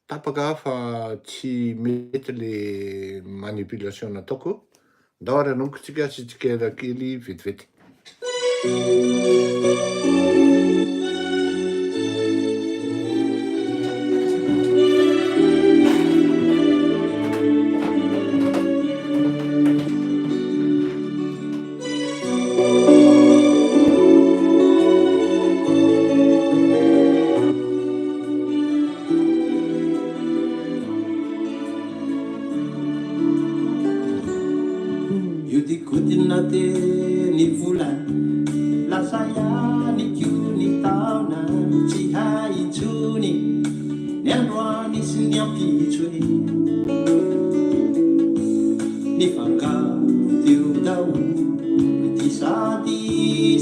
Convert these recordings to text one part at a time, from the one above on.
Tapaka fa tsy mety le manipulation nataoko. Ndao ary anomboka tsika tsikera kely vetivety. Yudikutina te ni vulan lasa yani kyuni tauna chihai chuni nyandwani sinyampichwe ni fanga tiudau tisadi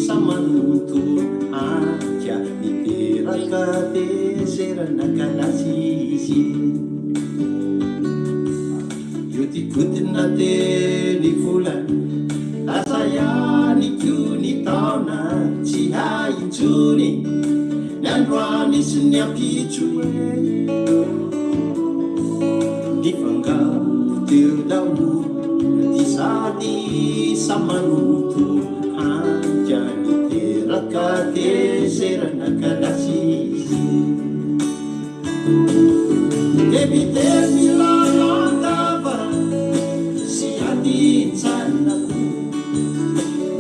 samanutu aja nipiraka te serana kalasisi yudikutina te ni vulan asayani kyuni tauna chihai chuni nyandwani sinyampichwe ni fanga tiudau tisadi samanutu aja nipiraka te serana kalasisi Debitemi la landava si adinzanaku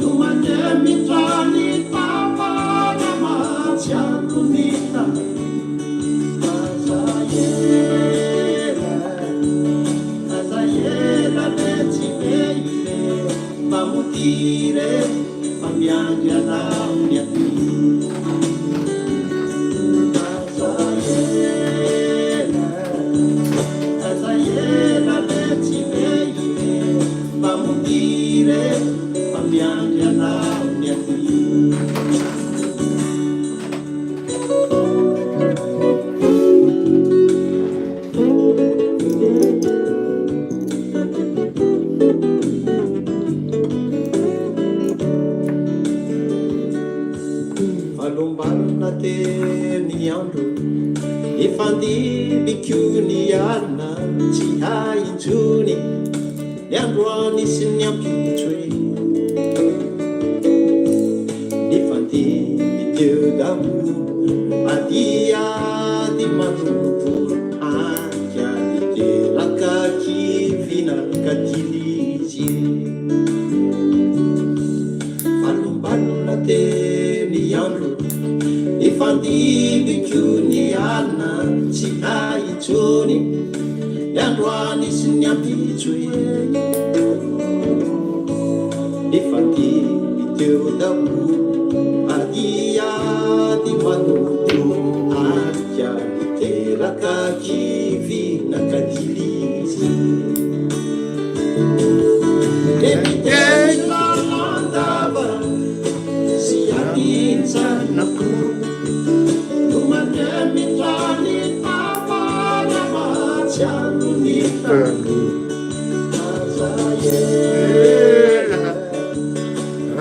Numandemi trani papa namaciakunita Azayela leciveile Mamutire Mamiangia nauniati Azayela leciveile Mamutire Mamiangia nauniati Falombarina te ni andro Ifandi kyuni alina tsy hainjony Ny androany sy ny ampitrwe Nifandi teo damo Adi manoto Anka niteraka kivina katilizy Falombarina te ni andro Ifandi kyuni alina tsy hainjony Ny androany sy ny ampitrwe Nifandi teo damo Adi manoto Anka niteraka kivina katilizy Debitemi la landava si adinzanaku Numandemi trani papa namaciakunita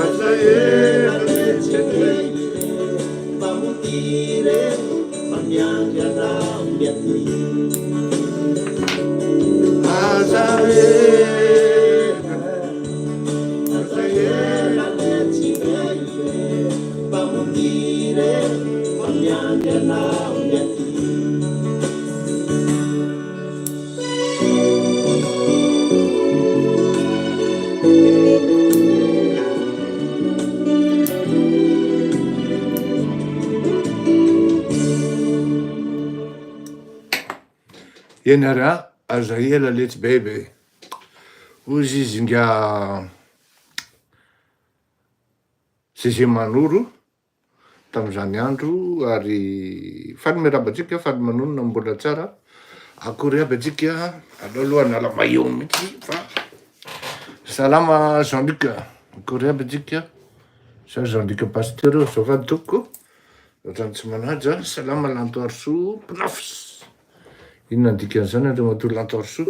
Azayela leciveile Mamutire Mamiangia nauniati Azayela leciveile Mamutire Mamiangia nauniati Yenara Azayela let's baby. Ozy izy nga Zeze Manoro tamin'izany andro ary faly miaraba antsika faly manonona mbola tsara akory aby antsika aloha nala maio mihitsy fa salama Jean-Luc akory aby antsika sa Jean-Luc Pasteur zao fa toko ohatrany tsy manaja salama Lantoarso Pnafs inona dikan'izany andro matoa Lantoarso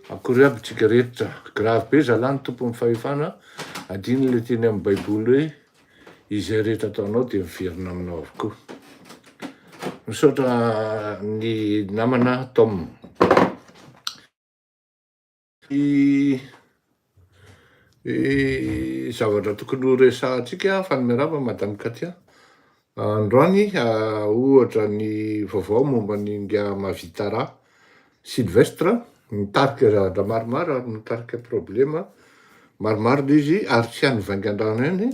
akory aby tsika rehetra grave be zalany tompony fahefana adiny le teny amin'ny baiboly hoe izay rehetra ataonao dia miverina aminao avokoa misaotra ny namana Tom. Zavatra tokony ho resahantsika fanmerava Madame Katia. Androany ohatra ny vaovao momba ny nga mahavita raha Sylvestre mitarika zavatra maromaro ary mitarika problema maromaro izy ary tsy hany vaingan-drano eny.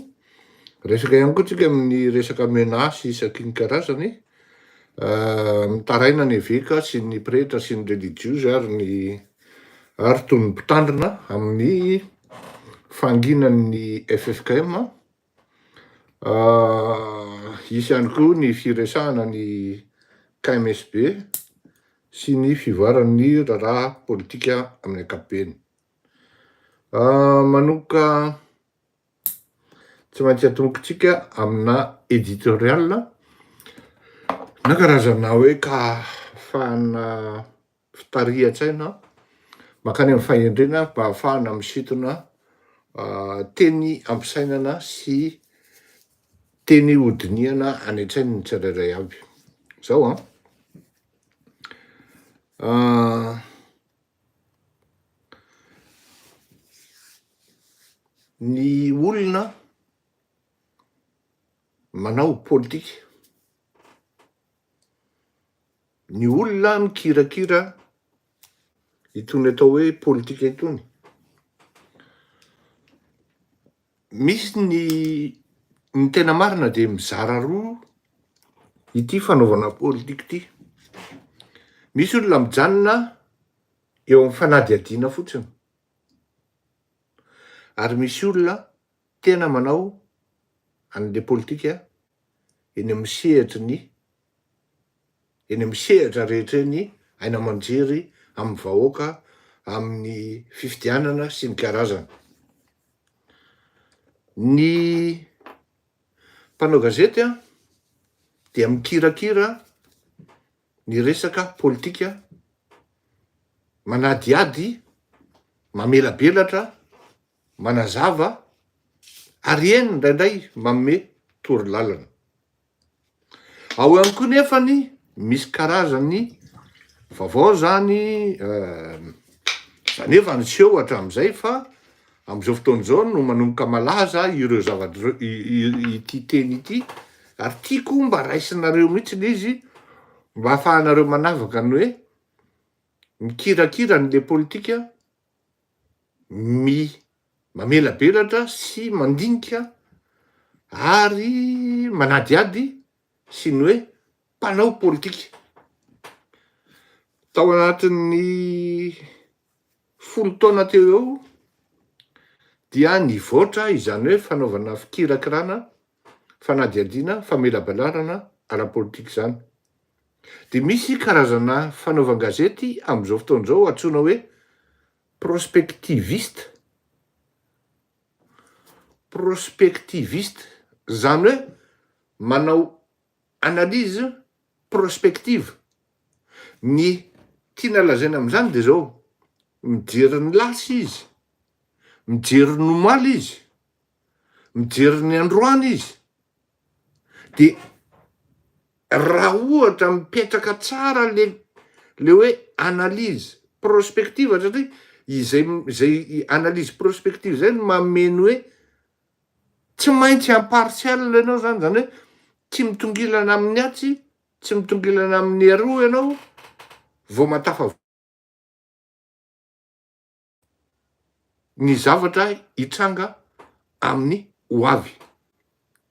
Resaka ihany koa tsika amin'ny resaka menasy isaky ny karazany, mitaraina ny eveka sy ny pretra sy ny religieux ary toy ny mpitandrina amin'ny fanginan'ny FFKM. Isy ihany koa ny firesahana ny KMSB sy ny fivoaran'ny raharaha politika amin'ny ankapobeny. Manoka tsy maintsy atombokantsika amina editorial na karazana hoe ka fahana fitarihan-tsaina makany amin'ny fahendrena mba hahafahana misintona teny ampisainana sy teny hodiniana any an-tsainy ny tsirairay avy. Zao ny olona manao politika, ny olona mikirakira itony atao hoe politika itony. Misy ny tena marina de mizara roa ity fanaovana politika ity. Misy olona mijanona eo amin'ny fanadihadiana fotsiny, ary misy olona tena manao an'le politika eny amin'ny sehatra rehetra eny, aina aman-jery, amin'ny vahoaka, amin'ny fifidianana sy ny karazana. Ny mpanao gazety dia mikirakira ny resaka politika, manadiady, mamelabelatra, manazava, ary eny indraindray manome torolalana. Ao ihany koa nefany misy karazany vaovao zany efa niseho hatramin'izay fa amin'izao fotoana izao no manomboka malaza ireo zavatra ity teny ity, ary tiako mba raisinareo mihitsy izy mba hahafahanareo manavaka ny hoe mikirakira n'le politika, mamelabelatra sy mandinika ary manadiady sy ny hoe mpanao politika. Tao anatin'ny 10 taona teo eo dia nivoatra izany hoe fanaovana fikirakirana, fanadiadiana, famelabelarana ara-politika zany. De misy karazana fanaovan-gazety amin'izao fotoana izao antsoina hoe prospectiviste, zany hoe manao analyse prospective. Ny tiana lazaina amin'izany de zao: mijery ny lasy izy, mijery ny omaly izy, mijery ny androany izy. De raha ohatra mipetraka tsara le hoe analyse prospective, satria izay analyse prospective zay no mameno hoe tsy maintsy impartial ianao zany hoe tsy mitongilana amin'ny atsy, tsy mitongilana amin'ny aroa ianao vao matafa ny zavatra hitranga amin'ny hoavy.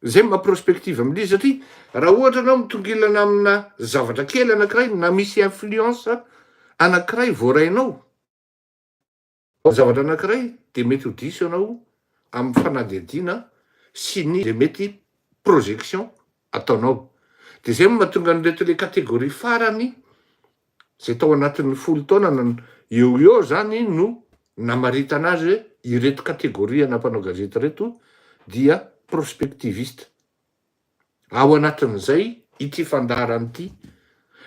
Zay maha prospective amin'izy, satria raha ohatra anao mitongilana amina zavatra kely anankiray na misy influence anankiray voarainao zavatra anankiray, de mety ho diso ianao amin'ny fanadihadiana sy ny mety projection ataonao. De zay mahatonga an'ireto le kategoria farany zay tao anatin'ny 10 taona eo zany no namaritana azy hoe ireto kategoria na mpanao gazety reto dia prospectiviste. Ao anatin'izay ity fandaharany ity,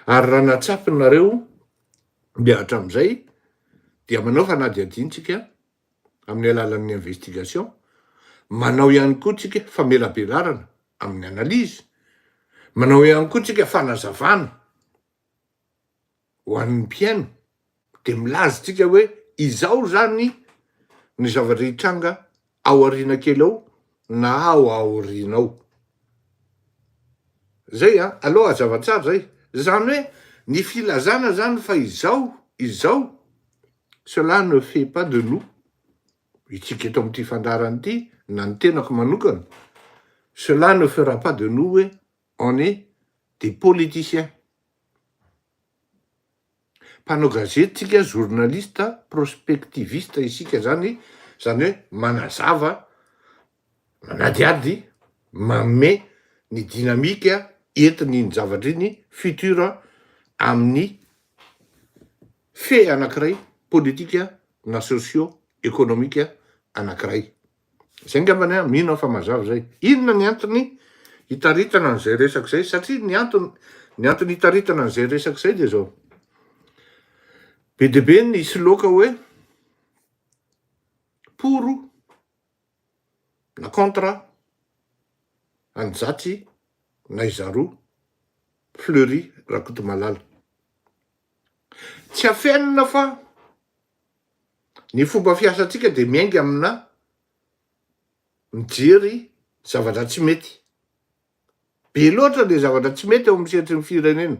ary raha natsapinareo miaratra amin'izay dia manao fanadihadiantsika amin'ny alalan'ny investigation, manao ihany koa tsika famelabelarana amin'ny analyse, Manao ihany koa tsika fanazavana ho an'ny mpiaino de milaza tsika hoe izao zany ny zavatra hitranga ao aoriana kely ao na ao aoriana ao. Zay aloha azavatsara zay. Zany hoe ny filazana zany fa izao cela ne fait pas de nous, itsika eto amin'ity fandarany ity na ny tenako manokana, cela ne fera pas de nous hoe on est des politiciens. Mpanao gazety tsika, journaliste, prospectiviste isika zany hoe manazava, manadiady, manome ny dynamika entin'iny zavatra iny futur amin'ny fe anankiray politika na socio-économique anankiray. Zay ngambany mino fa mazava zay. Inona ny antony hitaritana an'izay resaka zay? Satria ny antony hitaritana an'izay resaka zay de zao. Be de be nisy loka hoe pour na contre Anjatsy na Izaro Fleury Rakotomalala. Tsy afenina fa ny fomba fiasantsika de miainga amina mijery zavatra tsy mety. Be loatra le zavatra tsy mety ao amin'ny setry ny firenena.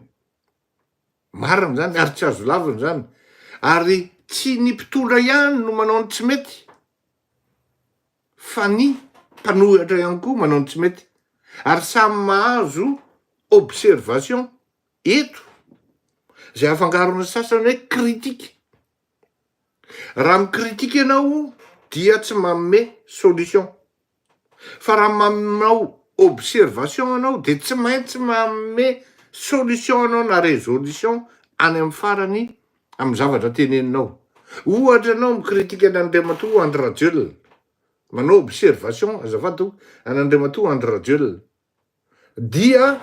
Marina zany ary tsy azo lavina zany. Ary tsy ny mpitondra ihany no manao ny tsy mety, fa ny mpanohitra ihany koa manao ny tsy mety. Ary samy mahazo observation eto zay afangaron'ny sasany hoe kritika. Raha mikritika ianao dia tsy manome solution, fa raha manao observation anao de tsy maintsy manome solution anao na résolution any amin'ny farany amin'ny zavatra teneninao. Ohatra anao mikritika an'Andriamatoa Andradjel, manao observation azafady an'Andriamatoa Andradjel, dia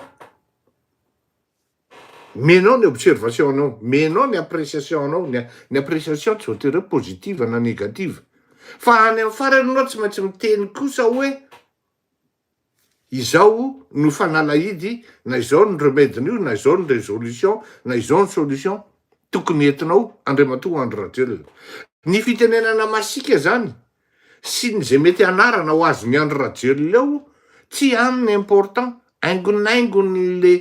menao ny observation anao, menao ny appréciation anao, ny appréciation tsy voatery hoe positive na négative, fa any amin'ny farany anao tsy maintsy miteny kosa hoe izao no fanalahidy, na izao ny remède-n'io, na izao ny résolution, na izao ny solution tokony entinao Andriamatoa Andradjel. Ny fitenenana masika zany sy ny zay mety anarana ho azon'ny Andradjel eo tsy aminy important, aingonaingon'le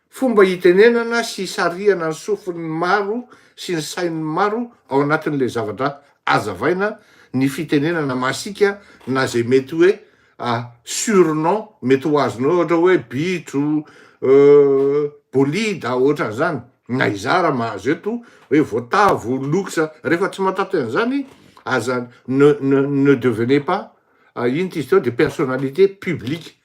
fomba hitenenana sy sariana ny sofiny maro sy ny sainy maro ao anatin'le zavatra azavaina ny fitenenana masika, na zay mety hoe surnom mety ho azonao ohatra hoe bitro, bolida ohatran'izany, na izara mahazo eto hoe voatavo, loksa. Rehefa tsy mataty an'izany aza ne devenez pas ino ty izy teo de personnalité publique.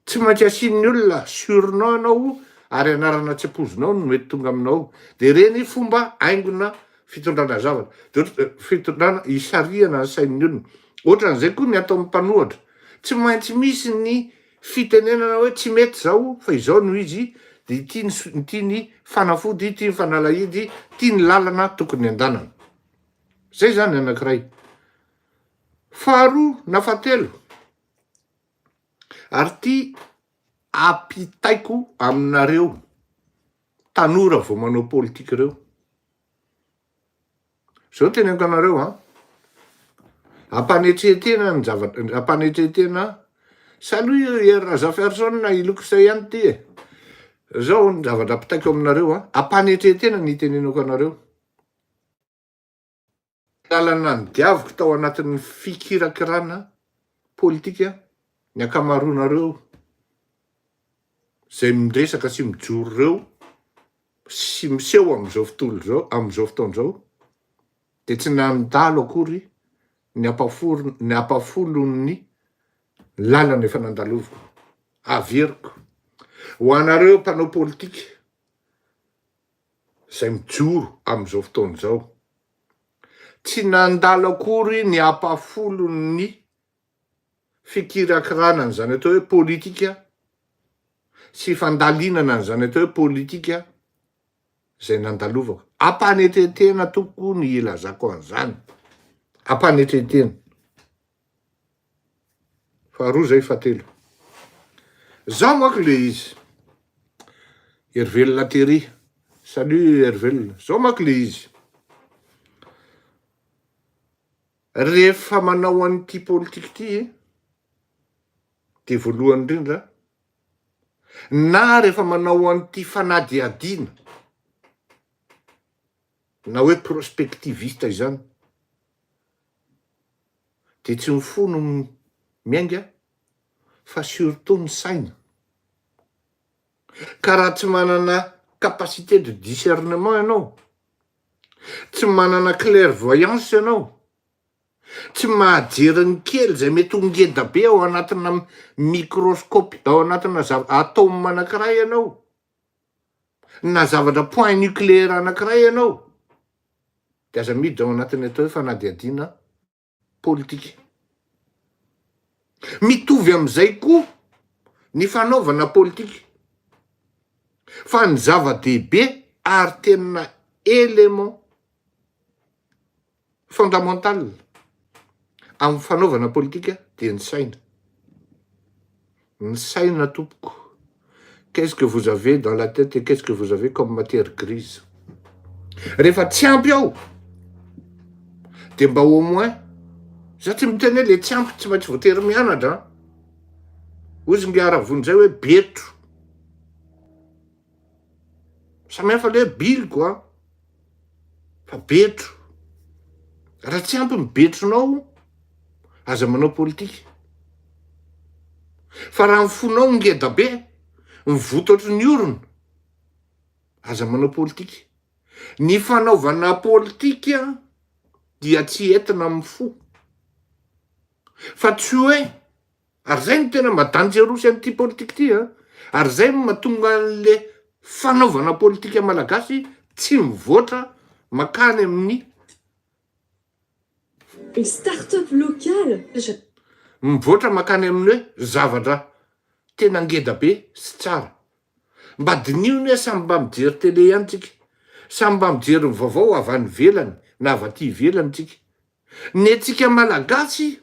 Tsy maintsy asian'ny olona surnom anao ary anarana tsy ampozonao no mety tonga aminao. De reny fomba aingona fitondrana zavatra, de fitondrana isariana ny sain'ny olona. Ohatran'izay koa ny atao amin'ny mpanohatra, tsy maintsy misy ny fitenenana hoe tsy mety zao fa izao no izy, de ity ny fanafody, ity ny fanalahidy, ity ny lalana tokony andanana. Zay zany anankiray. Faharoa na fahatelo, ary ty ampitaiko aminareo tanora vao manao politika reo. Zao teneniko anareo ampanetrehetena ny zavatra, ampanetrehetena salut Razaferson na iloko say ihany ty e. Zao ny zavatra ampitaiko aminareo ampanetrehetena ny teneniko anareo. Lalana ny diaviko tao anatin'ny fikirakirana politika ny akamaroanareo zay miresaka sy mijoro reo sy miseho am'izao fotoan'izao, de tsy nandalo akory ny ampafolon'ny lalana efa nandaloviko. Averiko ho anareo mpanao politika zay mijoro am'izao fotoan'izao, tsy nandalo akory ny ampafolon'ny fikirakirana zany atao hoe politika sy fandalinana zany atao hoe politika zay nandalovako. Ampanetretena toko ny ilazako an'izany, ampanetretena. Faharoa zay, fahatelo. Zaho manko le izy Hervelona Terry. Salut Hervelona. Zao manko le izy. Rehefa manao an'ity politika ity, de voalohany indrindra, na rehefa manao an'ity fanadiadiana, na hoe prospectiviste izany, de tsy mifono miainga, fa surtout ny saina. Ka raha tsy manana capacité de discernement ianao, tsy manana clairvoyance ianao, tsy mahajery ny kely zay mety ho ngeda be ao anatina microscope, ao anatina atome anankiray ianao, na zavatra point nucléaire anankiray ianao, de aza miditra ao anatin'ny atao hoe fanadiadiana politika. Mitovy am'izay koa ny fanaovana politika, fa ny zava-dehibe ary tena élément fondamental amin'ny fanaovana politika de ny saina. Ny saina tompoko. Qu'est-ce que vous avez dans la tête et qu'est-ce que vous avez comme matière grise? Rehefa tsy ampy ao, de mba au moins, za tsy miteny hoe le tsy ampy tsy maintsy voatery mianatra. Ozy ngy aravon'izay hoe betro. Samy hafa le biliko a, fa betro. Raha tsy ampy ny betronao, aza manao politika. Fa raha mifonao ngeda be, mivototry ny orona, aza manao politika. Ny fanaovana politika dia tsy entina mifo. Fa tsy hoe, ary zay ny tena madanjerosy an'ity politika ity a, ary zay no mahatonga an'le fanaovana politika malagasy tsy mivoatra makany amin'ny Une start-up locale. mivoatra makany amin'ny hoe zavatra tena ngeda be sy tsara. Mba dinio ny hoe samy mba mijery télé ihany tsika, samy mba mijery vaovao avy any ivelany na avy aty ivelany tsika. Ny antsika malagasy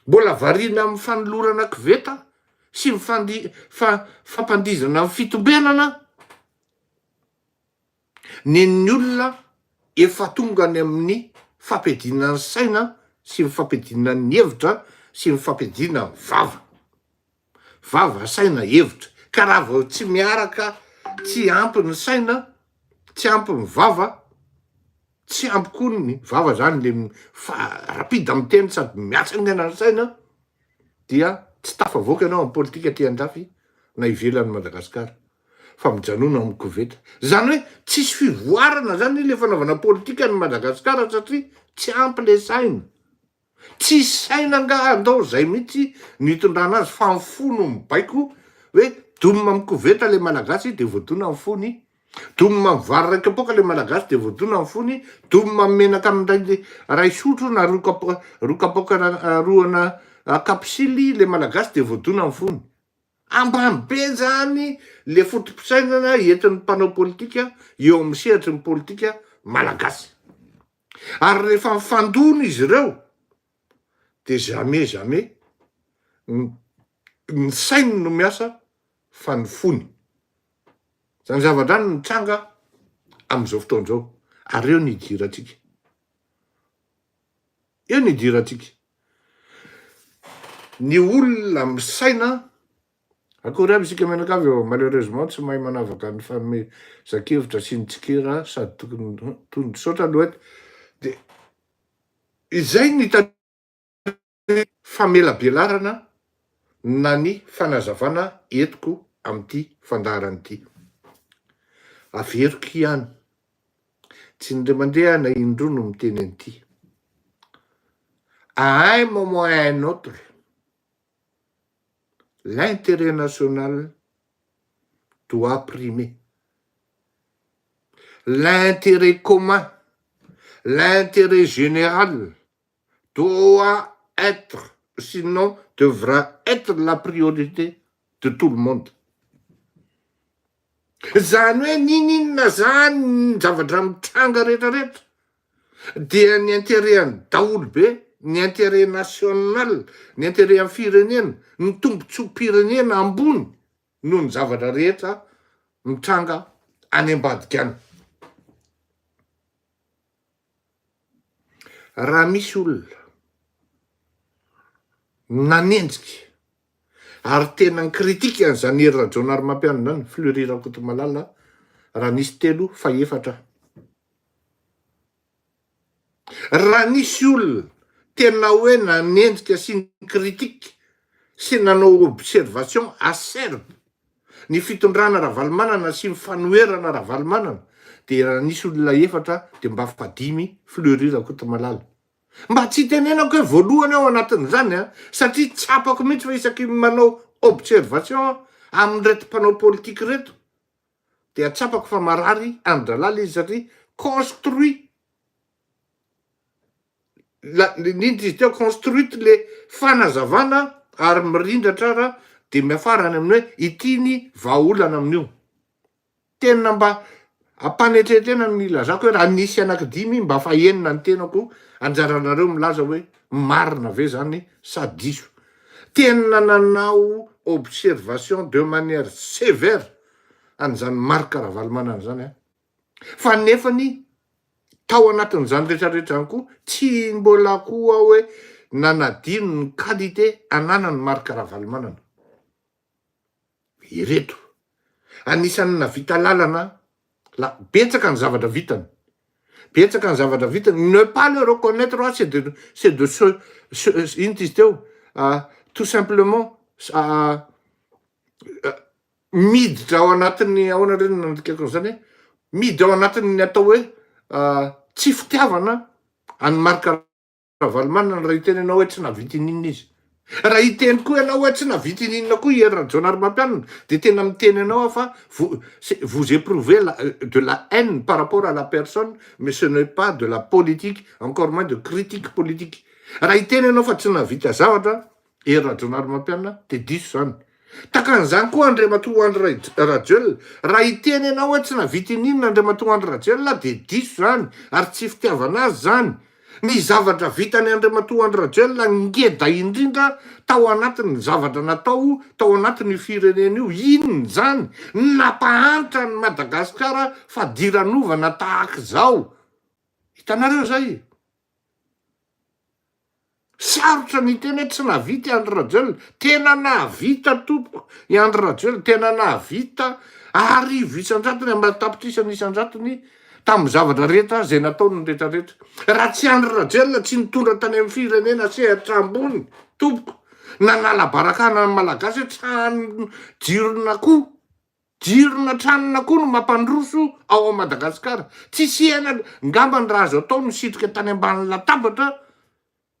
mbola variana amin'ny fanolorana koveta sy ny fampandizana amin'ny fitombenana. Ny olona efa tonga any amin'ny fampidinana ny saina sy ny fampidinana ny hevitra sy ny fampidinana ny vava. Vava, saina, hevitra. Ka raha vao tsy miaraka, tsy ampy ny saina, tsy ampy ny vava, tsy ampy koa ny vava zany le rapide amin'ny teny sady miatsangana ny saina, dia tsy tafavoaka ianao amin'ny politika ty an-dafy na ivelan'ny Madagasikara, fa mijanona amin'ny koveta. Zany hoe tsisy fivoarana zany le fanaovana politika ny Madagasikara satria tsy ampy le saina. Tsy saina nga andao zay mihitsy nitondrana azy fa mifono mibaiko hoe domina amin'ny koveta le malagasy de voadona amin'ny fony, domina amin'ny vary raika poka le malagasy de voadona amin'ny fony, domina amin'ny menaka amin'ny ray sotro na roa kapoka roana kapsily le malagasy de voadona amin'ny fony. Ambany be zany le fotom-pisainana entin'ny mpanao politika eo amin'ny sehatry ny politika malagasy. Ary rehefa mifandona izy ireo, de jamais ny sainy no miasa fa ny fony. Zany zavatra any mitsanga amin'izao fotoan'izao. Ary eo ny idirantsika. Eo ny idirantsika. Ny olona misaina, akory aby isika menakavy eo, malheureusement tsy mahay manavaka ny fanomezan-kevitra sy ny tsikera sady tokony saotra aloha. De izay ny famelabelarana na ny fanazavana etiko amin'ity fandaharana ity. Averiko ihany, tsy ndray mandeha na indroa no miteny an'ity. À un moment et à un autre, l'intérêt national doit primer. L'intérêt commun, l'intérêt général doit être, sinon devra être la priorité de tout le monde. Zany hoe ninina zany ny zavatra mitranga rehetrarehetra dia ny intérêt-any daholo be, ny intérêt national, ny intérêt amin'ny firenena, ny tombontsoa pirenena ambony noho ny zavatra rehetra mitranga any ambadika any. Raha misy olona nanenjika ary tena ny kritika an'izany hery rajonary mampianina any Fleury Rakotomalala raha nisy 3 fa 4. Raha nisy olona tena hoe nanenjika sy ny kritika sy nanao observation acerbe ny fitondrana Ravalomanana sy ny fanoherana Ravalomanana, dia raha nisy olona 4 dia mba fa 5 Fleury Rakotomalala. Mba tsy tenenako hoe voalohany ao anatin'izany satria tsapako mihitsy fa isaky manao observation amin'reto mpanao politika reto, dia tsapako fa marary andralala izy satria construit nindry izy teo construite le fanazavana ary mirindra tsara dia miafarany amin'ny hoe itiny vahaolana amin'io. Tena mba ampanetretena ny ilazako hoe raha nisy anaky 5 mba fa 9 ny tenako anjaranareo milaza hoe marina ve zany sa diso. Tena nanao observation de manière sévère an'izany Marc Ravalomanana zany fa nefany tao anatin'izany rehetrarehetra any koa tsy mbola koa hoe nanadino ny qualité ananany Marc Ravalomanana. Ireto anisan'ny navita lalana betsaka ny zavatra vitany, betsaka ny zavatra vitany, ne pas le reconnaître c'est de ino izy teo tout simplement miditra ao anatin'ny ahoana reny nandikako zany miditra ao anatin'ny atao hoe tsy fitiavana any Marc Ravalomanana raha itenenao hoe tsy navita ininona izy. Raha iteny koa ianao hoe tsy navita ininona koa hery rajonary mampianina dia tena miteny anao fa vous éprouvez de la haine par rapport à la personne, mais ce n'est pas de la politique, encore moins de critique politique. Raha iteny anao fa tsy navita zavatra hery rajonary mampianina dia diso zany. Takan'izany koa Andriamatoa Andry Rajoelina, raha iteny anao hoe tsy navita ininona Andriamatoa Andry Rajoelina dia diso zany ary tsy fitiavana azy zany. Ny zavatra vitany Andriamatoa Andry Rajoelina ngeda indrindra tao anatin'ny zavatra natao tao anatin'ny firenena io. Inona zany? Nampahantra ny Madagasikara fadiran'ovana tahaka zao. Hitanareo zay. Sarotra ny tena tsy navita Andry Rajoelina, tena navita tompoko i Andry Rajoelina, tena navita arivo isan-jatony amin'ny tapitrisany isan-jatony tamin'ny zavatra rehetra zay nataony ny rehetrarehetra. Raha tsy Andry Rajoelina tsy nitondra tany amin'ny firenena sehatra ambony tompoko nanala-barakana ny malagasy trano jirona tranona koa no mampandroso ao Madagasikara. Tsy siana ngambany raha azo atao misitrika tany ambanin'ny latabatra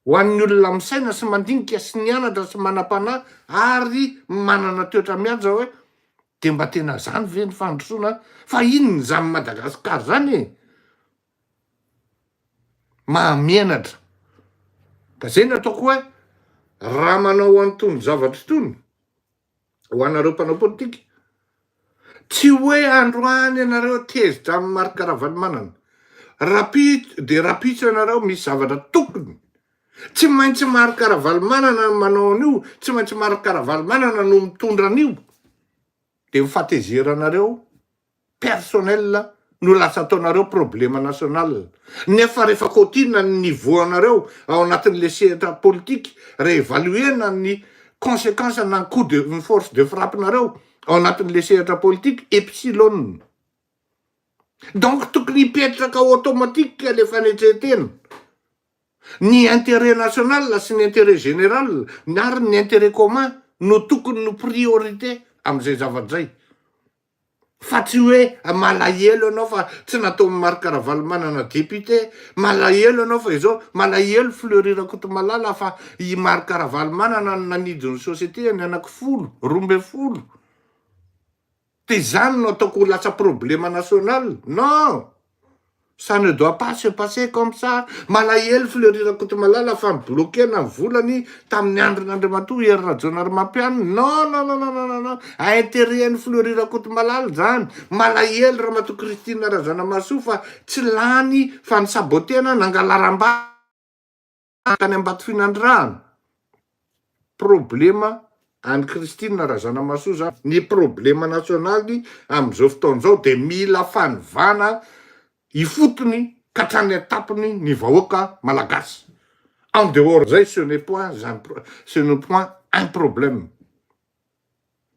ho an'ny olona misaina sy mandinika sy nianatra sy manam-panahy ary manana toetra mihaja hoe dia mba tena zany ve ny fandrosoana fa inona zany Madagasikara zany mahamenatra. Ka zay no ataoko hoe raha manao an'itony zavatra itony ho anareo mpanao politika, tsy hoe androany ianareo tezitra amin'ny Marc Ravalomanana, rapitso ianareo misy zavatra tokony. Tsy maintsy Marc Ravalomanana manao an'io, tsy maintsy Marc Ravalomanana no mitondra an'io. Dia mifatezeranareo personnel no lasa ataonareo problema national. Nefa rehefa kotina ny niveau anareo ao anatin'le sehatra politika, réévaluena ny conséquence na coup de force de frappe nareo ao anatin'le sehatra politika epsilon. Donc tokony hipetraka automatique le fanetretena ny intérêt national sy ny intérêt général ary ny intérêt commun no tokony no priorité amin'izay zavatra zay. Fa tsy hoe malahelo anao fa tsy natao Marc Ravalomanana député, malahelo anao fa izao, malahelo Fleury Rakotomalala fa i Marc Ravalomanana nanidiny société ny anaky 10, dia zany no ataoko ho lasa problème national. Non, ça ne doit pas se passer comme ça. Malahelo Fleury Rakotomalala fa mibloquena ny volany tamin'ny andron'Andriamatoa hery rajonary mampianina. Non. Intérêt-ny Fleury Rakotomalala zany. Malahelo Ramatoa Christine Razanamahasoa fa tsy lany fa ny sabotena nangalaram-bà tany Ambato Finandrahana. Problema any Kristina Razanamasoa zany. Ny problema nasionaly am'izao fotoan'izao de mila fanovana ifotony ka hatrany atapony ny vahoaka malagasy. En dehors zay, ce n'est point un problème.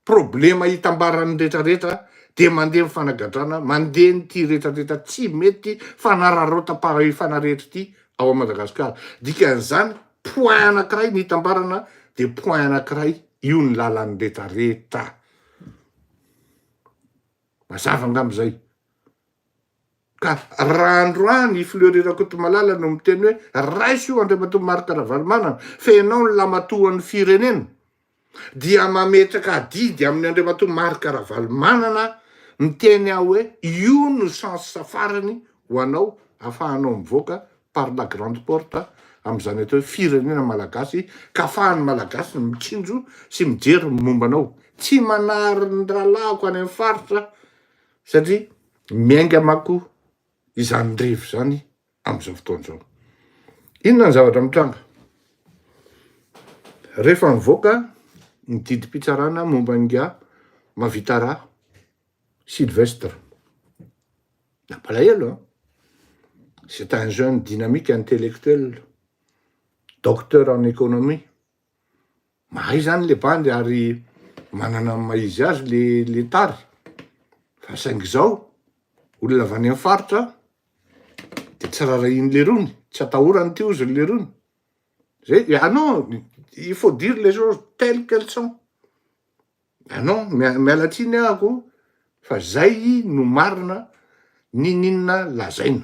Problema hitambaran'ny rehetrarehetra de mandeha mifanagadrana, mandeha nyty rehetrarehetra tsy mety fanararotam-pahefana rehetra ty ao Madagasikara. Dikan'izany point anankiray ny hitambarana de point anankiray io ny lalan'ny rehetrarehetra. Mazava angamb'izay. Ka raha androany Fleury Rakotomalala no miteny hoe raiso io Andriamatoa Marc Ravalomanana fa ianao ny lamatoan'ny firenena dia mametraka didy amin'ny Andriamatoa Marc Ravalomanana miteny aho hoe io no sens safarany ho anao ahafahanao mivoaka par la grande porte am'izany atao hoe firenena malagasy ka ahafahan'ny malagasy mitsinjo sy mijery mombanao. Tsy manary ny rahalahyko any amin'ny faritra satria miainga mako izany rivo zany am'izao fotoan'izao. Inona ny zavatra mitranga? Rehefa mivoaka ny didim-pitsarana momba nga mahavita raha Sylvestre. Napalahelo, hein? C'est un jeune dynamique intellectuel, docteur en économie. Mahay zany le bandy ary manana maizy azy le tary. Fa saingy zao, olona avy any amin'ny faritra de tsy rarahiny le rony, tsy atahorany ty ozy le rony. Ah non, il faut dire les choses telles qu'elles sont. Ah non, mialatsiny ahako fa zay no marina ninona lazaina.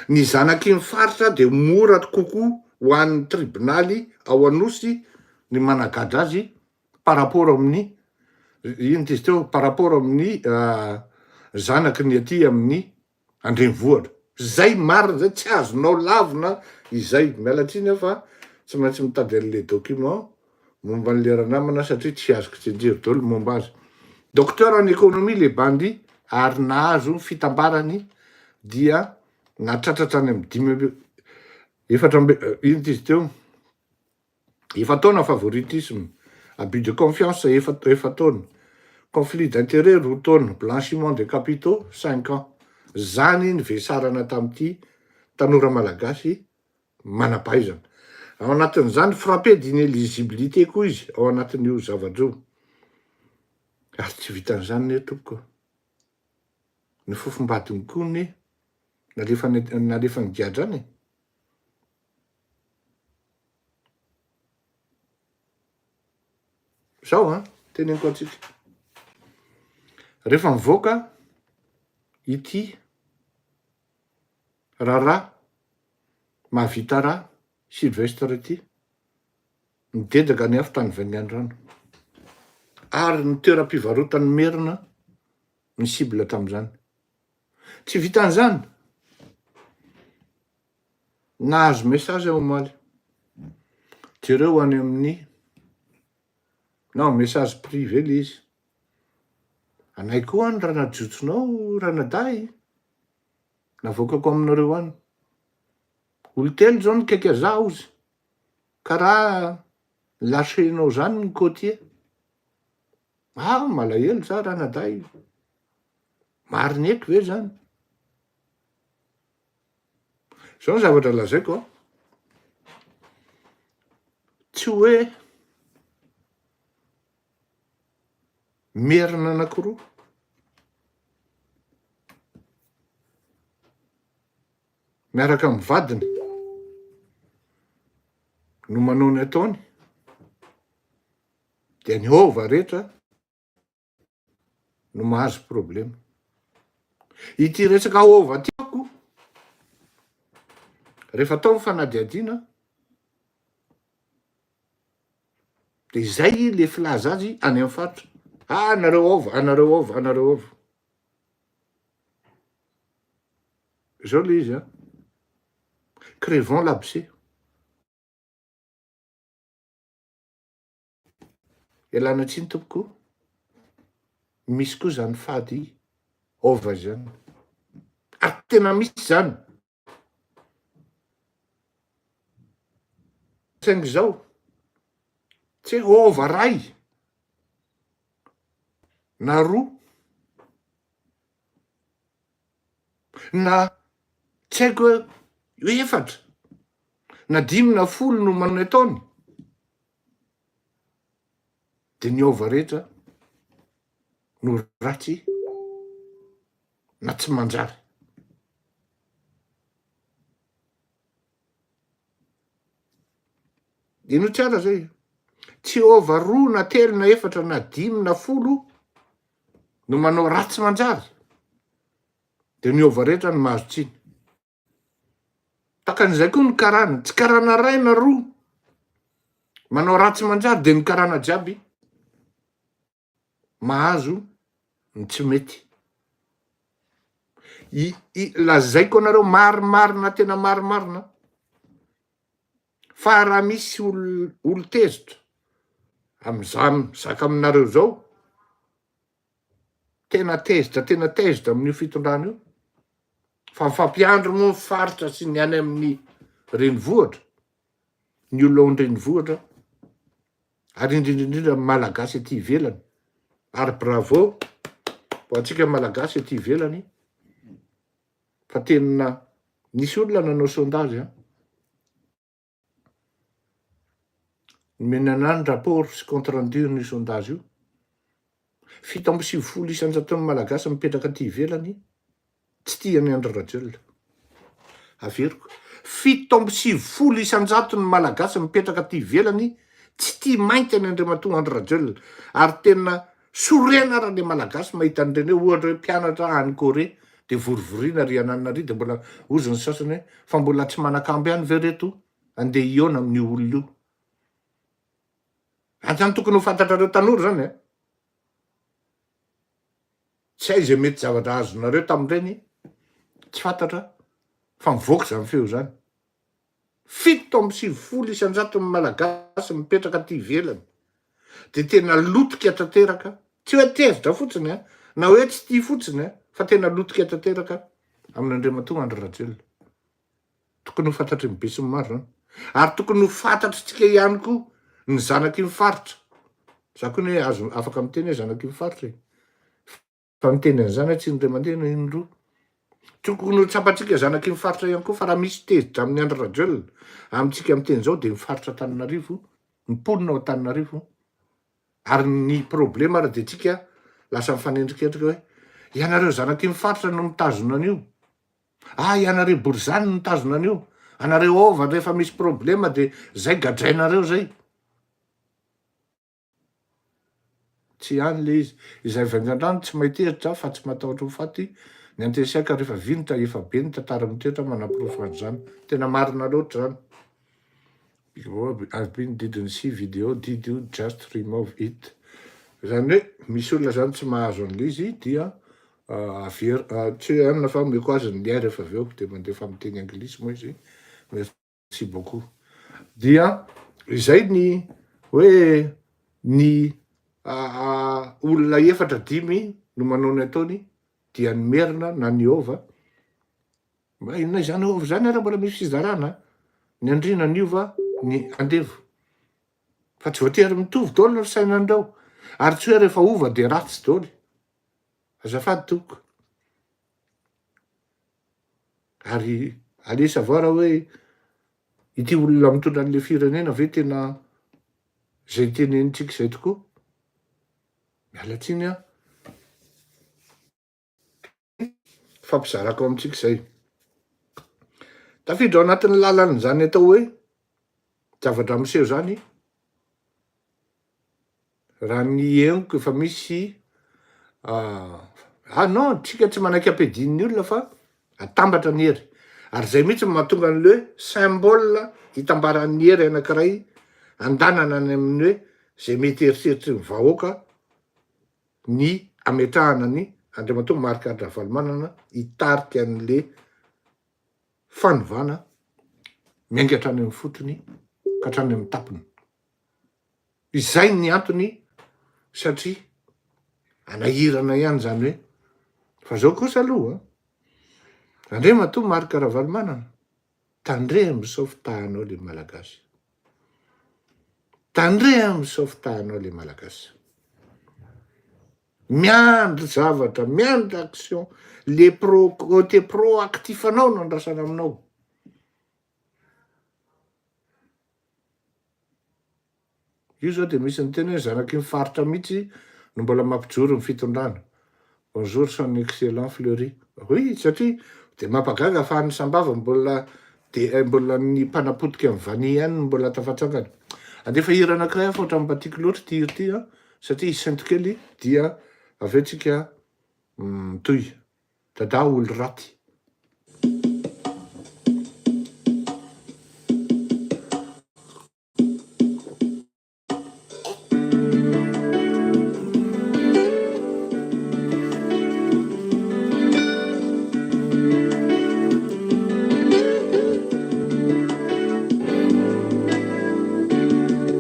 Ny zanaky ny faritra de mora kokoa ho an'ny tribunaly ao Anosy ny managadra azy par rapport amin'ny ino tizy teo, par rapport amin'ny zanaky ny aty amin'ny Andrenivohitra. Zay marina zay, tsy azonao lavina izay. Mialatsiny aho fa tsy maintsy mitady an'le document momba n'le ranamana satria tsy azoko tsenjery daholo momba azy. Docteur en économie le bandy ary nahazo fitambarany dia natratratra any amin'ny ino tizy teo, efataona favoritisme, abus de confiance efataona, conflit d'intérêt roa taona, blanchiment de capitaux 5 ans. Zany ny vesarana tamin'ity tanora malagasy manapahaizana. Ao anatin'izany frappé d'inéligibilité koa izy ao anatin'io zavatra io. Ary tsy vitan'izany ne tompoko. Ny fofombadiny koa ne nalefa ny giadrany. Zao teneniko antsika. Rehefa mivoaka ity raharaha mahavita raha Sylvestre ity midedaka ny afo tany Vaingandrano ary ny toeram-pivarotany merina ny cible tam'izany. Tsy vitan'izany, nahazo message aho omaly jereo any amin'ny non message privé le izy. Anay koa any raha najotsonao ranaday navoakako aminareo any. Olo telo zao nikaiky aza ozy ka raha lasenao zany ny côtier. Malahelo za ranaday. Mariny eky ve zany? Zao ny zavatra lazaiko. Tsy hoe merina anankiroa miaraka amin'ny vadiny no manao ny ataony dia ny hova rehetra no mahazo problema. Ity resaka hova tiako rehefa atao ny fanadihadiana de izay le filaza azy any amin'ny faritra. Anareo hova, anareo hova, anareo hova. Zao le izy crevons l'abcès. Ialana tsiny tompoko. Misy koa zany fady hova zany. Ary tena misy zany. Saingy zao Jehova ray na roa na tsy haiko hoe efatra na 5 na 10 no manome taony de ny ova rehetra no ratsy na tsy manjary. Ino tsara zay? Tsy ova roa na telo na efatra na 5 na 10 no manao ratsy manjary de ny ova rehetra no mahazo tsiny. Takan'izay koa ny karana, tsy karana ray na roa manao ratsy manjary de ny karana jiaby mahazo ny tsy mety. Lazaiko anareo marimarina tena marimarina fa raha misy olo tezitra am'izany zaka aminareo zao, tena tezitra amin'io fitondrana io, fa mifampiandro moa ny faritra sy ny any amin'ny renivohitra, ny olo ao an-drenivohitra, ary indrindrindrindra malagasy aty ivelany. Ary bravo ho antsika malagasy aty ivelany fa tena nisy olona nanao sondage menana ny rapport sy compte rendu ny sondage io. 7.9 isan-jaton'ny malagasy mipetraka aty ivelany tsy tia ny Andry Rajoelina. Averiko 7.9 isan-jaton'ny malagasy mipetraka aty ivelany tsy tia mainty ny Andriamatoa Andry Rajoelina. Ary tena sorena raha le malagasy mahita an'ireny ohatra hoe mpianatra any Corée de vorivoriana ry ananary de mbola ozy ny sasany hoe fa mbola tsy manakamby any ve reto andeha iona amin'ny olona io. Antany tokony ho fantatrareo tanora zany tsy hay zay mety zavatra azonareo tamin'ireny tsy fantatra fa mivoaka zany feo zany. 7.9 isan-jaton'ny malagasy mipetraka aty ivelany de tena lotika tanteraka, tsy hoe tezitra fotsiny na hoe tsy tia fotsiny fa tena lotika tanteraka amin'Andriamatoa Andry Rajoelina. Tokony ho fantatry ny be sy ny maro zany. Ary tokony ho fantatritsika ihany koa ny zanaky ny faritra. Za koa hoe azo afaka miteny hoe zanaky ny faritra fa miteny an'izany tsy indray mandeha no indroa. Tokony ho tsapatsika zanaky ny faritra ihany koa fa raha misy tezitra amin'ny Andry Rajoelina amintsika miteny zao de ny faritra Antananarivo, ny mponina ao Antananarivo. Ary ny problema raha de tsika lasa mifanendriketrika hoe ianareo zanaky ny faritra no mitazona an'io. Ianareo Borizany no mitazona an'io. Anareo ova rehefa misy problema de zay gadrainareo zay. Tsy hany le izy. Izay vaingan-drano tsy mahitezitra fa tsy matahotra ho faty. Ny antesiaka rehefa vinitra efa be ny tantara mitoetra manam-pirofo an'izany. Tena marina loatra zany. I've been didn't see video, did you just remove it? Zany hoe misy olona zany tsy mahazo an'le izy dia tsy anona fa meko azy ny liay rehefa aveo de mandefa miteny anglisy moa izy. Merci beaucoup. Dia izay ny hoe ny olona 4-5 no manao ny ataony dia ny merina na ny ova. Inona izany ova zany raha mbola misy fizarana ny andrina ny ova ny andevo. Fa tsy voatery mitovy daholo ny sainandreo. Ary tsy hoe rehefa ova de ratsy daholo. Azafady toko. Ary alesa avao raha hoe ity olona mitondra an'le firenena ve tena zay tenenitsika zay tokoa. Miala tsiny fampizarako amintsika zay. Tafiditra ao anatin'ny lalan'izany atao hoe zavatra miseho zany. Raha ny henoko efa misy non, tsika tsy manaiky ampedin'ny olona fa atambatra ny hery. Ary zay mihitsy mahatonga an'le hoe symbole hitambaran'ny hery anankiray andanana any amin'ny hoe zay mety eritreritry ny vahoaka ny ametrahana ny Andriamatoa Marc Ravalomanana hitarika an'le fanovana miainga hatrany amin'ny fotony ka hatrany amin'ny tampony. Izay ny antony satria anahirana ihany zany hoe fa zao kosa aloha Andriamatoa Marc Ravalomanana tandreha misaofitahanao le malagasy. tandre amin'izao fotahanao le malagasy. Miandry zavatra, miandry action, le côté proactif anao no andrasana aminao. Io zao de misy ny tena hoe zanaky ny faritra mihitsy no mbola mampijoro ny fitondrana. Bonjour son excellent Fleury. Oui, satria de mampagaga fa ny sambava mbola ny mpanapotika amin'ny vania ihany mbola tafatsangana. Andefa hira anankiray aho fa ohatran'ny mba tiako loatra ty hira ty satria isanto kely dia avy eo tsika toy dada olo raty.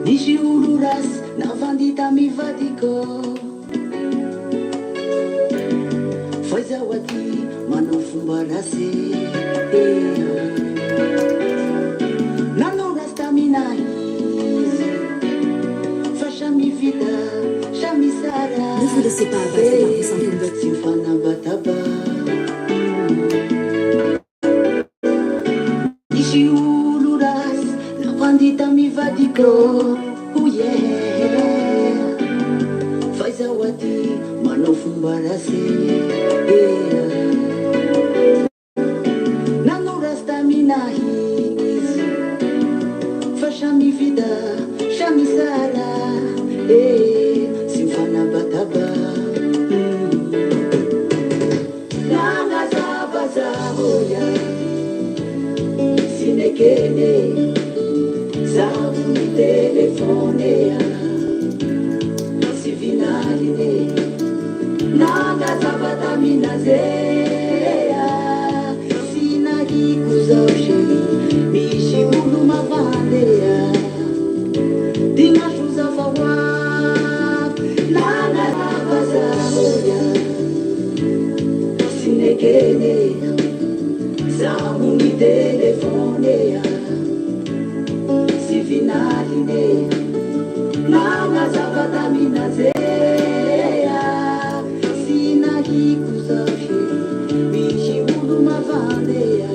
Nisy olo rasy navandita mivadiko faizaho aty manao fomba rasy nanao rasy taminahy izy fa samy vita samy sara Ne vous laissez pas abattre par vos symptômes. tsy mifanabataba nisy olo rasy navandita mivadiko faizaho aty manao fomba rasy nanao rasy taminahy izy fa samy vita samy sara sy mifanabataba nanazavazahoya sy nekene zaho ny telefonea sy vinaline nangazavatamina-zea sy nahiko zao sheri misy olo mavandea dignaso zafahoavy nanazavazahoya sy nekene zaho ny telefonea vinaline nangazavatamina-zea sy nahiko zao sheri misy olo mavandea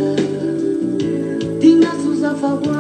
dignaso zafahoavy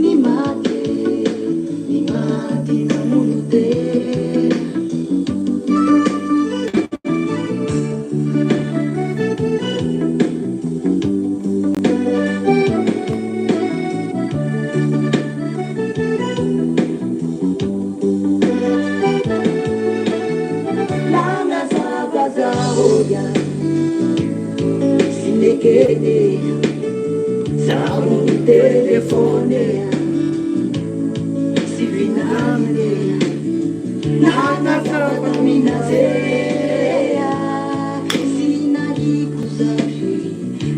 ni mate minazea sinalikuzafi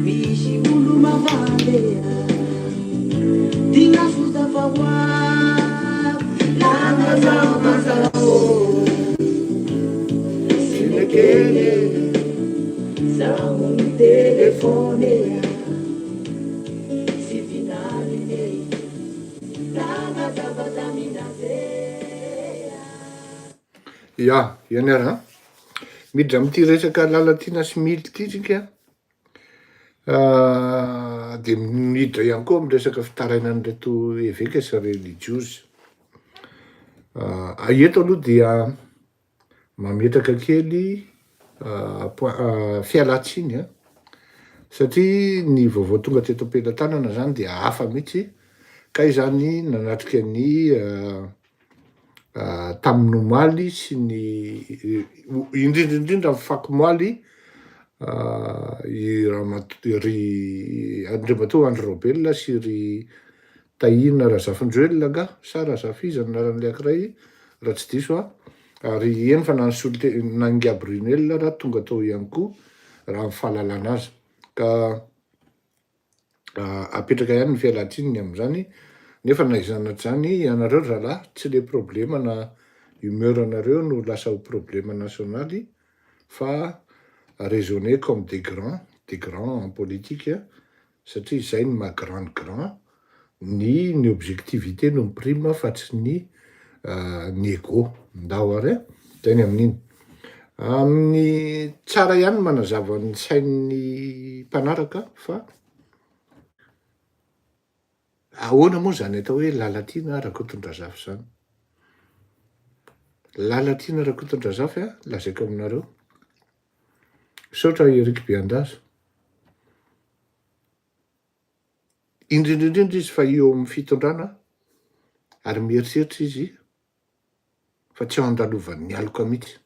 misy olo mavandea tina sozafawa lanazamazao sinekele zamony telefonea sivinalile lanazavataminazea. Ya, iany ara. Miditra amin'ity resaka lalatiana sy mily ity tsika. Dia miditra ihany koa amin'ny resaka fitarainan'ireto évêque sy religieuses. Eto aloha dia mametraka kely fialatsiny satria ny vaovao tonga teto am-pelantanana zany dia hafa mihitsy ka izany nanatrika ny tamin'ny omaly sy ny indrindrindrindra fakomoaly ry Andriamatoa Andry Rajoelina sy ry Tahina Razafindreuil nga sa Razafiza anaran'ilay ankiray raha tsy diso ary eny fa nanosolite Nangia Brunel raha tonga tao ihany koa raha amin'ny fahalalana azy ka apetraka ihany ny fialatsininy amin'izany nefa naizanatrazany ianareo rahalahy tsy le problema na humeur anareo no lasa ho problème nationaly fa raisonner comme des grands en politique satria izay ny maha grand ny objectivité no miprime fa tsy ny ego ndao ary zay ny amin'iny. Amin'ny tsara ihany manazava ny sain'ny mpanaraka fa ahoana moa zany atao hoe lalatiana Rakotondrazafy zany. Lalatiana Rakotondrazafy lazaiko aminareo. Misaotra Eric Beandazo. Indrindrindrindra izy fa eo amin'ny fitondrana ary mieritreritra izy fa tsy ao andalovan'ny aloka mihitsy.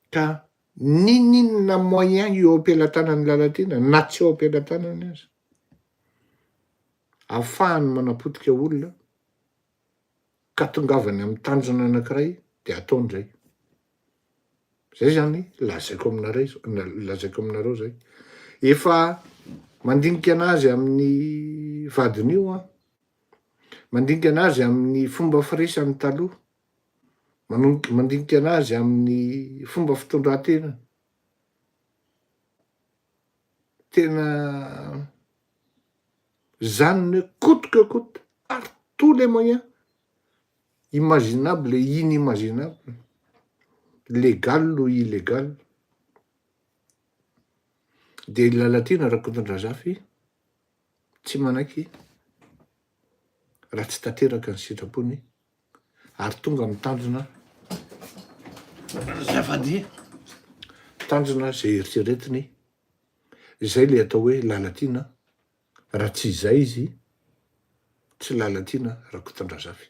Ka ninona moyen eo am-pelantanan'ny lalatiana na tsy ao am-pelantanany azy ahafahany manapotika olona ka tongavany amin'ny tanjona anankiray dia ataon'izay. Zay zany lazaiko aminareo zay. Efa mandinika anazy amin'ny vadin'io mandinika anazy amin'ny fomba firesany taloha, mandinika anazy amin'ny fomba fitondran-tena. Tena zany coûte que coûte par tous les moyens imaginables et inimaginables, légal ou illégal. Dia lalatiana Rakotondrazafy tsy manaiky raha tsy tanteraka ny sitrapony ary tonga amin'ny tanjona zava-dia, tanjona zay eritreretiny. Izay le atao hoe lalatiana. Raha tsy izay izy tsy lalatiana Rakotondrazafy.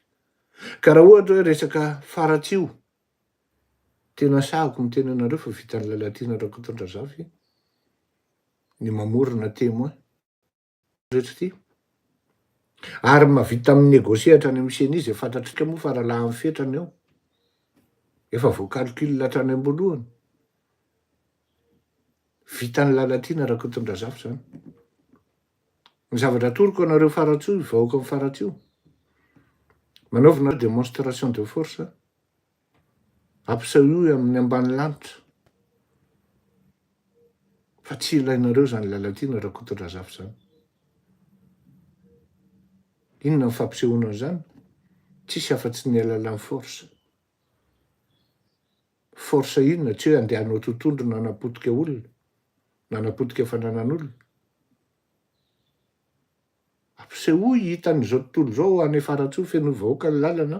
Ka raha ohatra hoe resaka faratsio tena sahako miteny anareo fa vitan'ny lalatiana Rakotondrazafy ny mamorona témoin rehetra ty ary mahavita amin'ny négocier hatrany amin'ny seny izy fantatrika moa fa rahalahy amin'ny fetrany ao efa voacalcul hatrany am-boalohany. Vitan'ny lalatiana Rakotondrazafy zany. Ny zavatra atoroko anareo faratsio vahoaka amin'ny faratsio manaovana démonstration de force ampisehoe amin'ny ambany lanitra fa tsy ilainareo zany lalatiana Rakotondrazafy zany. Inona ny fampisehoana zany? Tsisy afa-tsy ny alalan'ny force. Force inona? Tsy hoe andehanao tontolo na hanapotika olona na hanapotika fananan'olona. Ampisehoy hitan'izao tontolo zao any faratsio feno vahoaka ny lalana.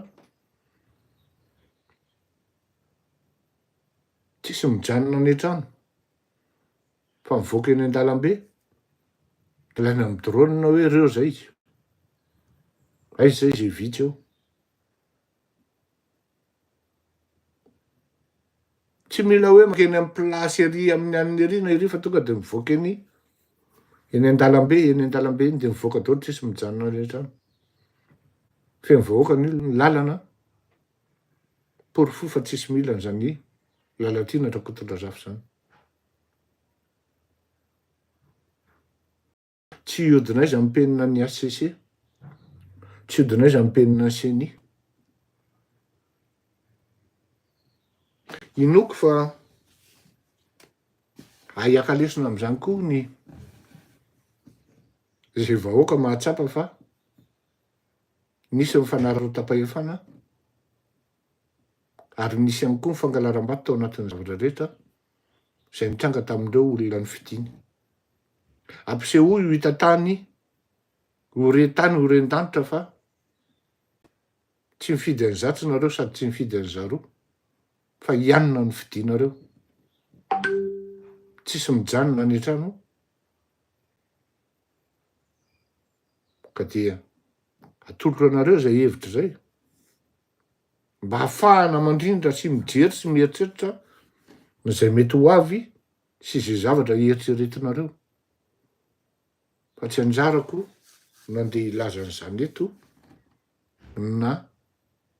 Tsisy mijanona any an-trano fa mivoaka eny an-dalambe ilaina amin'ny drone na hoe reo zay izy. Aiza zay izy vitsy eo. Tsy mila hoe makeny amin'ny plasy ery amin'ny an'ny ery na ery fa tonga dia mivoaka eny an-dalambe eny dia mivoaka daholo tsisy mijanona any an-trano. Feno vahoaka ny lalana. pory fo fa tsisy milany zany lalatina trakotondrazafy zany. Tsy iodinay za mipenina ny ACC, tsy iodinay za mipenina ny CENI. Inoko fa aiakalesona am'zany koa ny zay vahoaka mahatsapa fa nisy mifanararo-tapahefana ary nisy ihany koa mifangalaram-bato tao anatin'ny zavatra rehetra zay nitranga tamindreo olona ny fidiny. Ampiseho io hita tany, horen-tany, horen-danitra fa tsy mifidy any zato nareo sady tsy mifidy any zaroa fa ianona ny fidinareo. Tsisy mijanona ny trano ka dia atolotro anareo zay hevitra zay mba hafahana mandrindra sy mijery sy mieritreritra na zay mety ho avy sy zay zavatra ieritreretinareo. Fa tsy anjarako nandeha ilaza an'izany eto na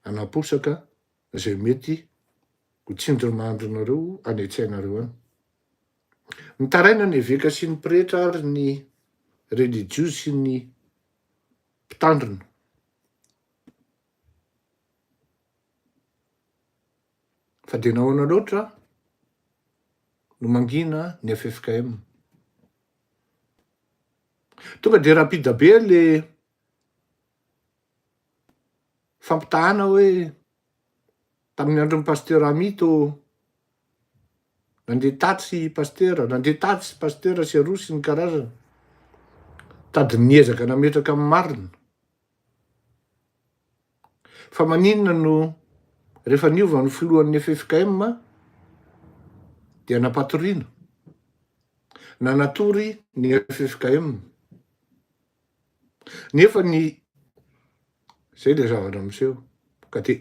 anaposaka zay mety ho tsindrimandronareo any an-tsainareo any. Ny taraina ny eveka sy ny pretra ary ny religiozy sy ny mpitandrina fa de nahoana loatra no mangina ny FFKM. Tonga de rapida be le fampitahana hoe tamin'ny andron'ny pasteur Amito nandeha tatsy pasteur, nandeha tatsy pasteur sy aroa sy ny karazana tady niezaka nametraka amin'ny marina. Fa maninona no rehefa niova ny filohan'ny FFKM dia napatoriana, nanatory ny FFKM. Nefa ny zay le zavatra miseho ka de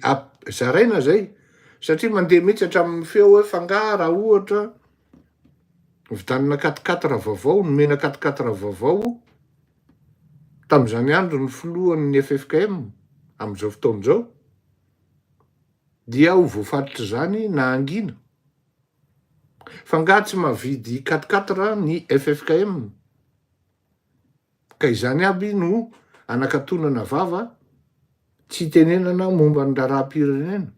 zaraina zay satria mandeha mihitsy hatramin'ny feo hoe fangara ohatra vidanina 4x4 vaovao, nomena 4x4 vaovao tam'izany andro ny filohan'ny FFKM am'izao fotoan'izao dia ho voafatitra zany na angina fa nga tsy mahavidy 4x4 ny FFKM ka izany aby no anakatonana vava tsy tenenana momba ny raharaham-pirenena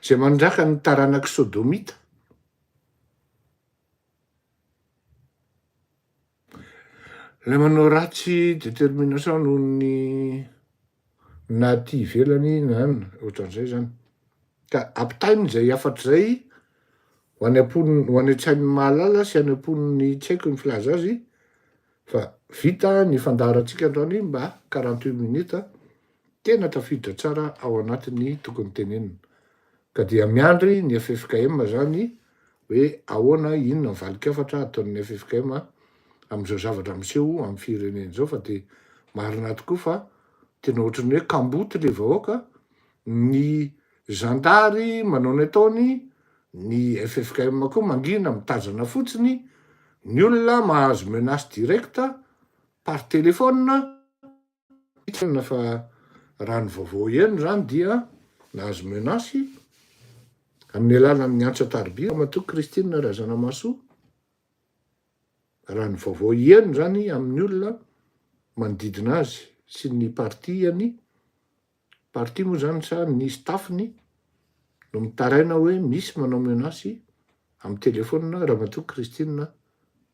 zay mandraka ny taranaky sodomita. Le manao ratsy détermination noho ny na ty ivelany na ohatran'izay zany ka ampitainy zay afatra zay ho any amponiny, ho any an-tsain'ny mahalala sy any amponiny tsy haiko ny filaza azy fa vita ny fandaratsika androany mba 48 minutes tena tafiditra tsara ao anatin'ny tokony tenenina. Ka dia miandry ny FFKM zany hoe ahoana inona valik'efatra ataon'ny FFKM am'izao zavatra miseho amin'ny firenena zao fa de marina tokoa fa tena ohatrany hoe kamboty le vahoaka, ny zandary manao ny ataony, ny FFKM koa mangina mitazana fotsiny, ny olona mahazo menace directa par téléphone. Fa raha ny vaovao eny zany dia nahazo menace amin'ny alalan'ny Antsa Taribia Ramatoa Christine Razanamaso. Raha ny vaovao eny zany amin'ny olona manodidina azy sy ny partiany, parti moa zany sa ny staffny no mitaraina hoe misy manao menace amin'ny telefona Ramatoa Christine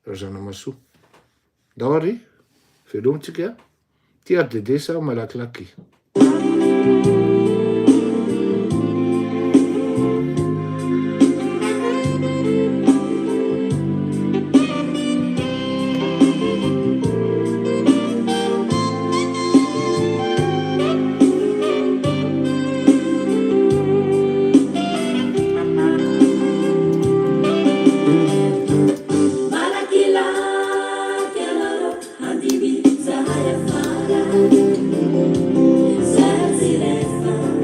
Razanamaso. Ndao ary velomintsika ty ardedesa malakilaky. Zahara Fara, Zazirefan.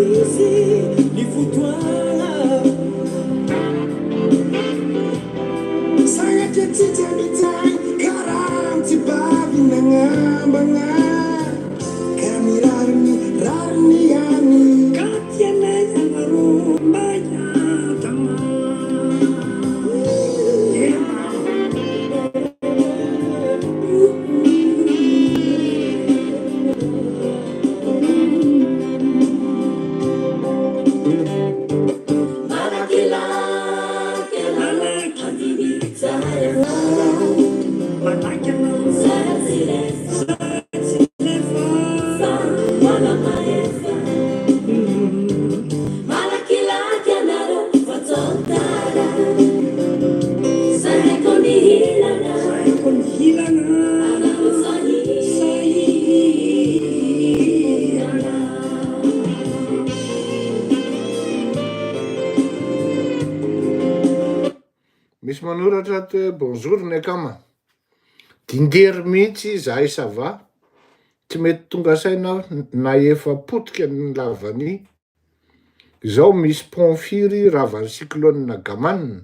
izy ny fotoana sagnatria tsitsy mitsay karaha tsy bavy nagnambagna ka mirariny rariny any ka tianay anarô mbayatagna misy manoratra to hoe bonjour ny akama dindery mihitsy zahay sava tsy mety tonga saina na efa potika ny lavany izao misy pont-firy ravany cyclone gamanina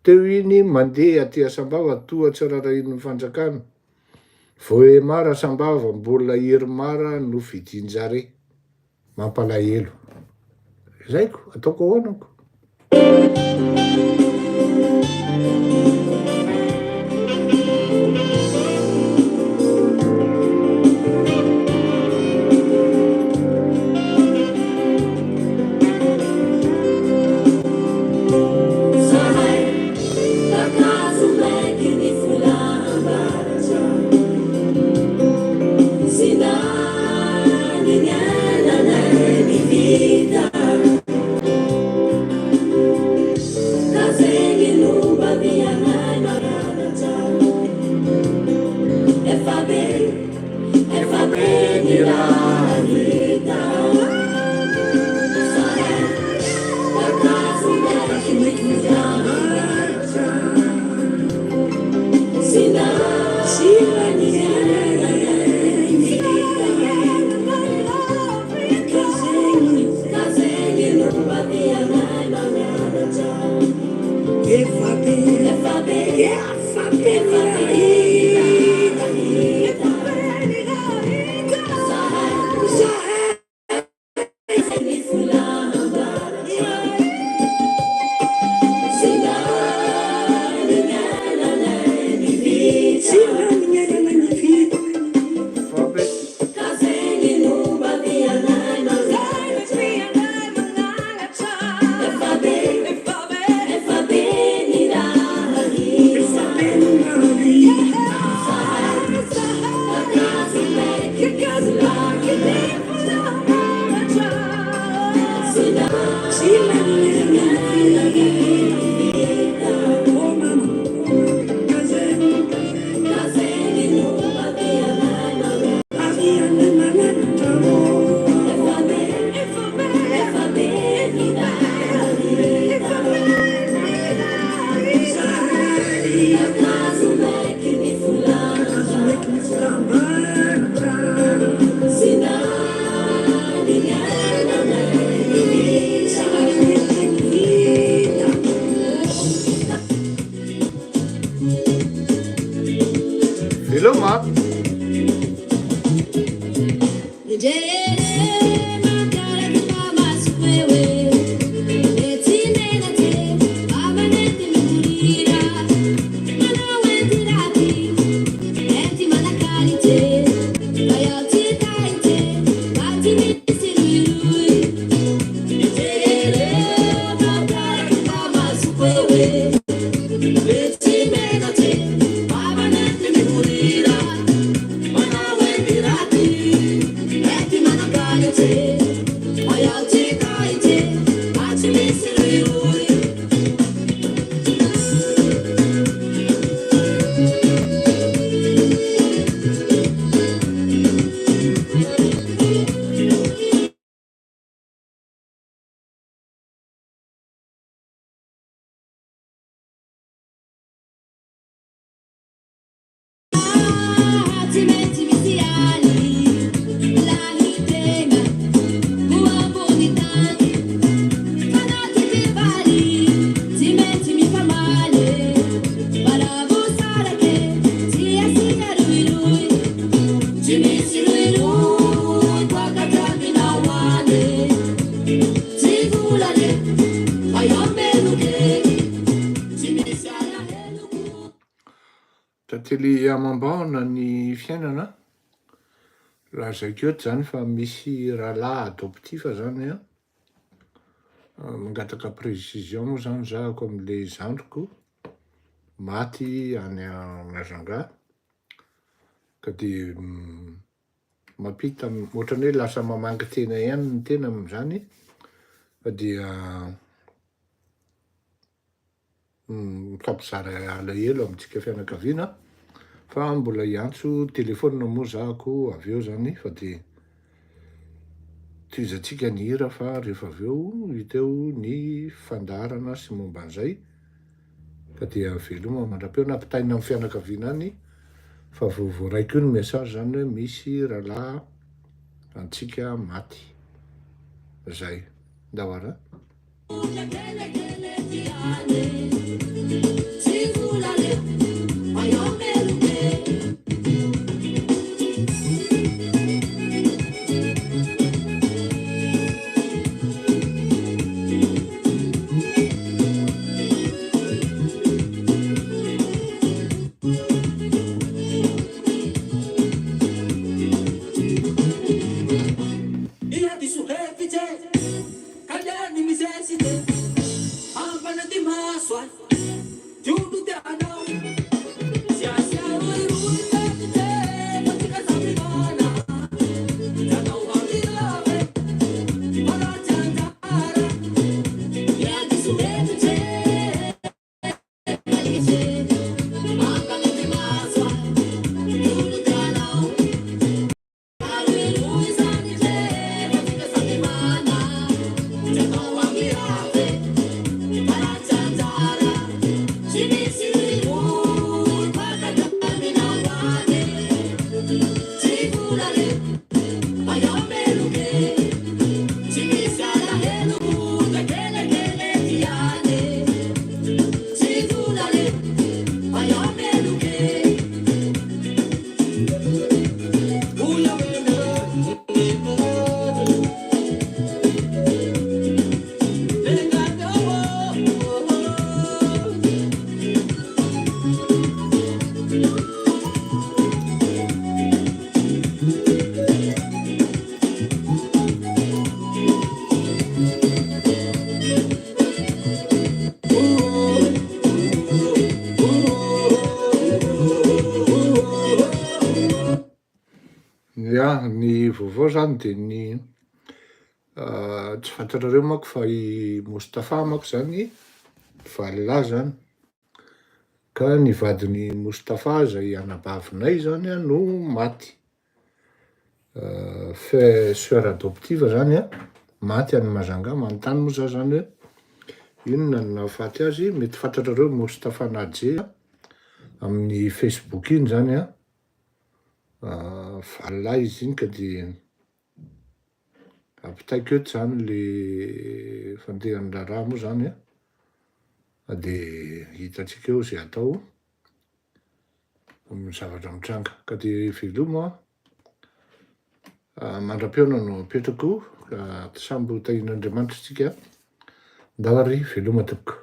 teo iny mandeha aty Asambava tohatry rarahiny fanjakana voe mara Asambava mbola hery mara no vidinjare mampalahelo zaiko ataoko ahoanako Yeah. tely amam-bahona ny fiainana, lazaiko eto zany fa misy rahalahy adoptif zany a, mangataka précision moa zany zahako am'le zandriko, maty any Majunga, ka de mampita ohatrany hoe lasa mamangy tena ihany ny tena am'zany, fa dia mifampizara alahelo amintsika fianakaviana, fa mbola hiantso telefônina moa zahako avy eo zany, fa de toizantsika ny hira fa rehefa avy eo hita eo ny fandarana sy momba an'izay, ka dia veloma mandra-peo nampitaina amin'ny fianakaviana any, fa voaraiko io ny message zany hoe misy rahalahy antsika maty. Zay, ndahora. Ya, ny vaovao zany de ny tsy fantatrareo manko fa i Moustapha manko zany valinahy zany, ka ny vadiny Moustapha zay anabavinay zany a no maty. Sœur adoptive zany a, maty any Majunga, manontany moa zah zany hoe inona no nahafaty azy, mety fantatrareo Moustapha Nadje amin'ny Facebook iny zany a, valinahy izy iny, ka de ampitaiko eto zany le fandehan'ny raharaha moa zany a, de hitatsika eo zay atao amin'ny zavatra mitranga, ka de veloma mandra-peona no apetrako, ka sambo tahin'Andriamanitra tsika, ndahary veloma tompoko.